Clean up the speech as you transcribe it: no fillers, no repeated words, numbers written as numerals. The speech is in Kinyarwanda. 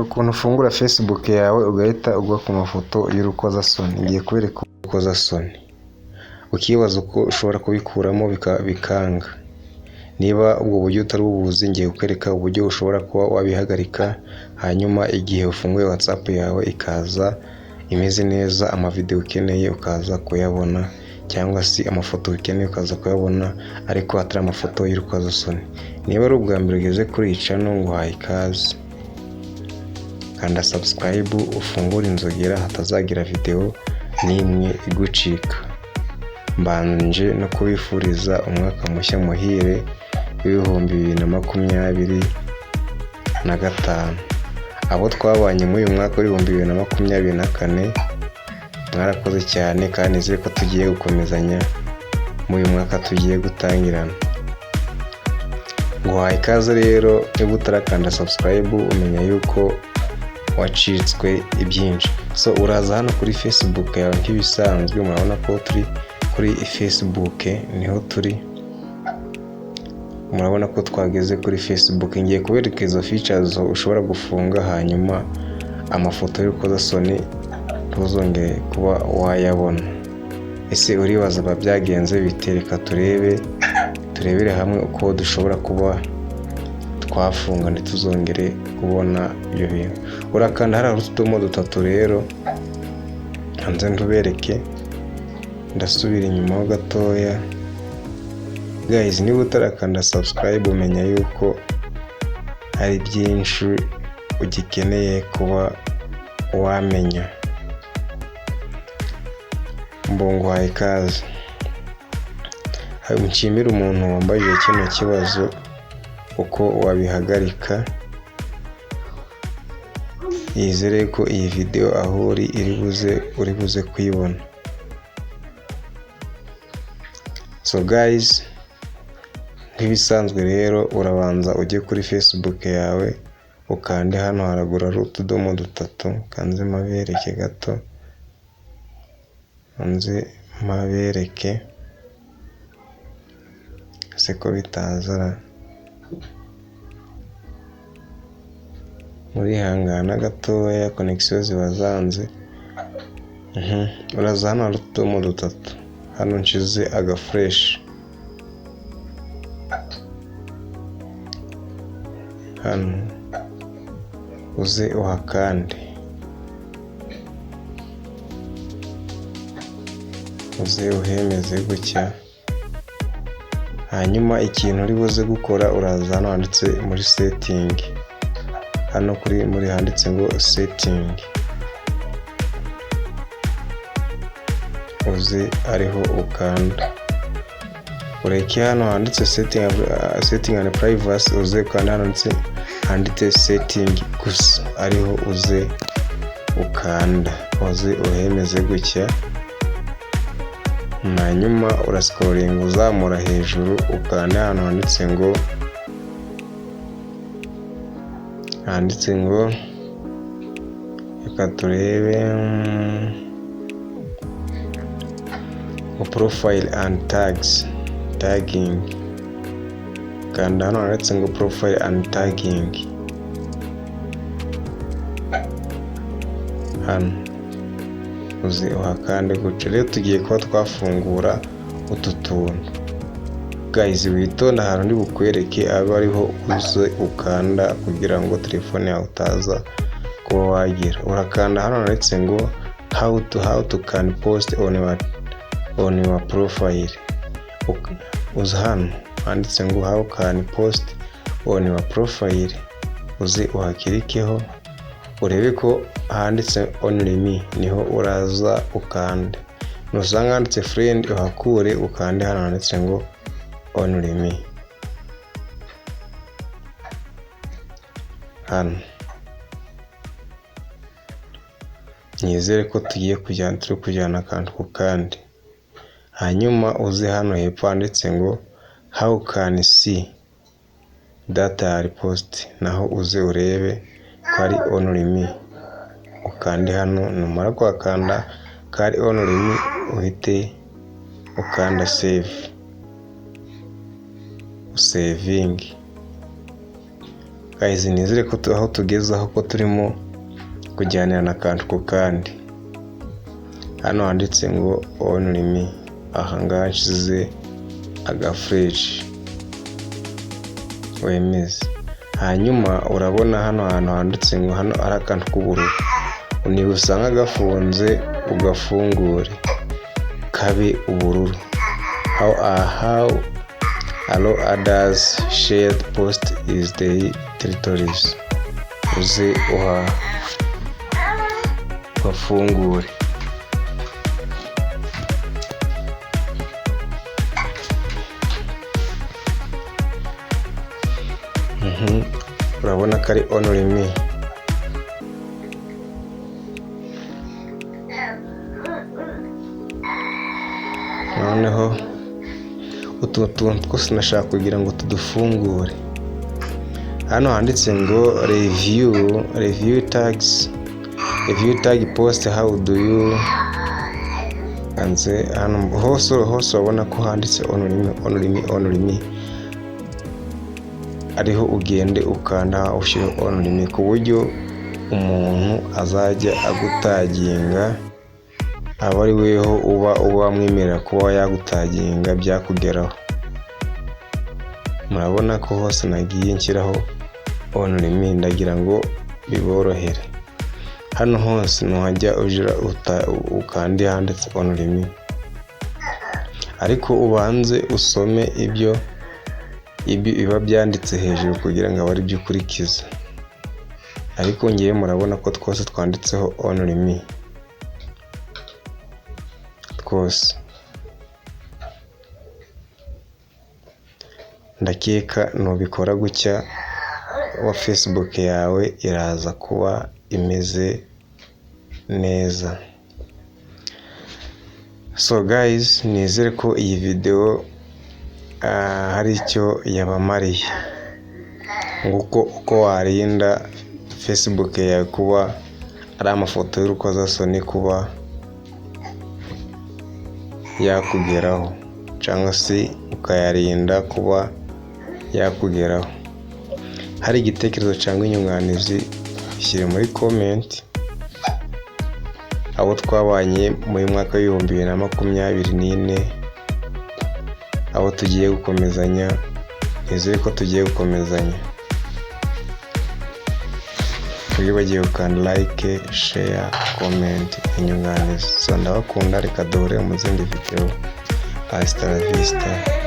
Hari ukuntu ufungura Facebook yawe ugahita ugwa ku mafoto y'urukozasoni. Ngiye kubereka urukozasoni, ukibaza uko ushobora kubikuramo bikanga. Niba ubwo buryo utari ubuzi, ngiye kukwereka uburyo ushobora kuba wabihagarika, hanyuma igihe ufunguye WhatsApp yawe ikaza imeze neza, amavideo ukeneye ukaza kuyabona, cyangwa se amafoto ukeneye ukaza kuyabona, ariko atari amafoto y'urukozasoni. Niba ari ubwa mbere ugeze kuri iyi channel, nguhaye ikaze. Kanda subscribe, ufungure inzogera hatazagira video n'imwe igucika. Mbanje no kubifuriza umwaka mushya muhire w'ibihumbi 2025. Abo twabanye muri uyu mwaka w'ibihumbi 2024 mwarakoze cyane, kandi nizeye ko tugiye gukomezanya muri uyu mwaka tugiye gutangirana. Nguhaye ikaze rero. Niba utarakanda subscribe, umenya yuko wacitswe ibyinshi. So uraza hano kuri Facebook yawe nk'ibisanzwe, murabona ko turi kuri Facebook, niho turi. Murabona ko twageze kuri Facebook. Ngiye kubereka izo features ushobora gufunga, hanyuma amafoto y'urukozasoni ntuzongere kuba wayabona. Ese uribaza byagenze bitereka turebere hamwe uko dushobora kuba twafunga ntituzongere kubona ibyo bintu. Urakanda hari utudomo dutatu rero, hanze ntubereke. Ndasubira inyuma ho gatoya. Guys, niba utarakanda subscribe, umenya yuko hari byinshi ugikeneye kuba wamenya. Mbongo ikaze. Nshimira umuntu wambaye kino kibazo uko wabihagarika. Yizere ko iyi video aho uri buze kuyibona. So guys, nk'ibisanzwe rero urabanza ujye kuri Facebook yawe, ukande hano haragura utudomo dutatu, kanze mabereke gato, kanze mabereke seko bitazara. Muri hangana gatoya, connection zibazanze. Uraza hano hari utudomo dutatu, hano nshize aga fresh. Hano uze uhakande, uze uhemeze gutya. Hanyuma ikintu uri buze gukora, uraza hano handitse muri setting, hano muri handitse ngo setting, uze ariho ukanda. Ureke hano handitse setting and privacy, uze ukanda hano handitse setting gusa, ariho uze ukanda, uze uhemeze gutya. Hanyuma urascrolling uzamura hejuru, ukanda hano handitse ngo reka turebe profile and tagging. Kanda hano handitse ngo profile and tagging. Hano uze uhakande gutyo. Rero tugiye kuba twafungura utu tuntu. Guys, witonda ahantu ndi bukwereke aba ariho uze ukanda, kugira ngo telefone yawe utaza kuba wagira. Urakanda hano handitse ngo how to can post on your profile. Uza hano handitse ngo how can post on your profile, uze uhakirikeho, urebe ko handitse only me, niho uraza ukande. Nusanga handitse friend, uhakure ukande hano handitse ngo only me. Hano nizere ko tugiye kujyana akantu ku kandi. Hanyuma uze hano hepfo handitse ngo how can see data repost, naho uze urebe ko ari only me, ukande hano. Numara kwakanda kari only me, uhite ukanda saving. guys, nizere ko aho tugeze aho ko turimo kujyanira na kantu ku kandi. Hano handitse ngo only me, aha ngaha nshize agafresh wemeze. Hanyuma urabona hano hantu handitse ngo hano ari akantu k'ubururu, ni usanga gafunze ugafungure kabe ubururu. How allow others share the post is the territories, uze ugafungure. Urabona ko ari only me. Noneho utu tuntu twose nashaka kugira ngo tudufungure. Hano handitse ngo review tags, review tag post, how do you, anze hano hose urabona ko handitse only me. Ariho ugende ukanda ushyire only me ku buryo umuntu azajya agutaginga, aba ari weho uba mwemerera kuba yagutaginga byakugeraho. Murabona ko hose nagiye nshyiraho only me, ndagira ngo biborohere. Hano hose nuhajya ujira ukandi handitse only me, ariko ubanze usome ibyo biba byanditse hejuru kugira ngo abari byo ukurikiza. Ariko ngiye murabona ko twose twanditseho only me twose. Ndakeka nubikora gutya wa Facebook yawe iraza kuba imeze neza. So guys, nizere ko iyi video hari icyo yabamariye, nguko uko warinda Facebook yawe kuba ari amafoto y'urukozasoni kuba yakugeraho, cyangwa se ukayarinda kuba yakugeraho. Hari igitekerezo cyangwa inyunganizi ishyire muri comment. Abo twabanye mu mwaka wa 2024, abo tugiye gukomezanya, nizere ko tugiye gukomezanya. Bagiye gukanda like, share, comment, inyunganizi. So ndabakunda, reka duhure mu zindi video. Hasta la vista.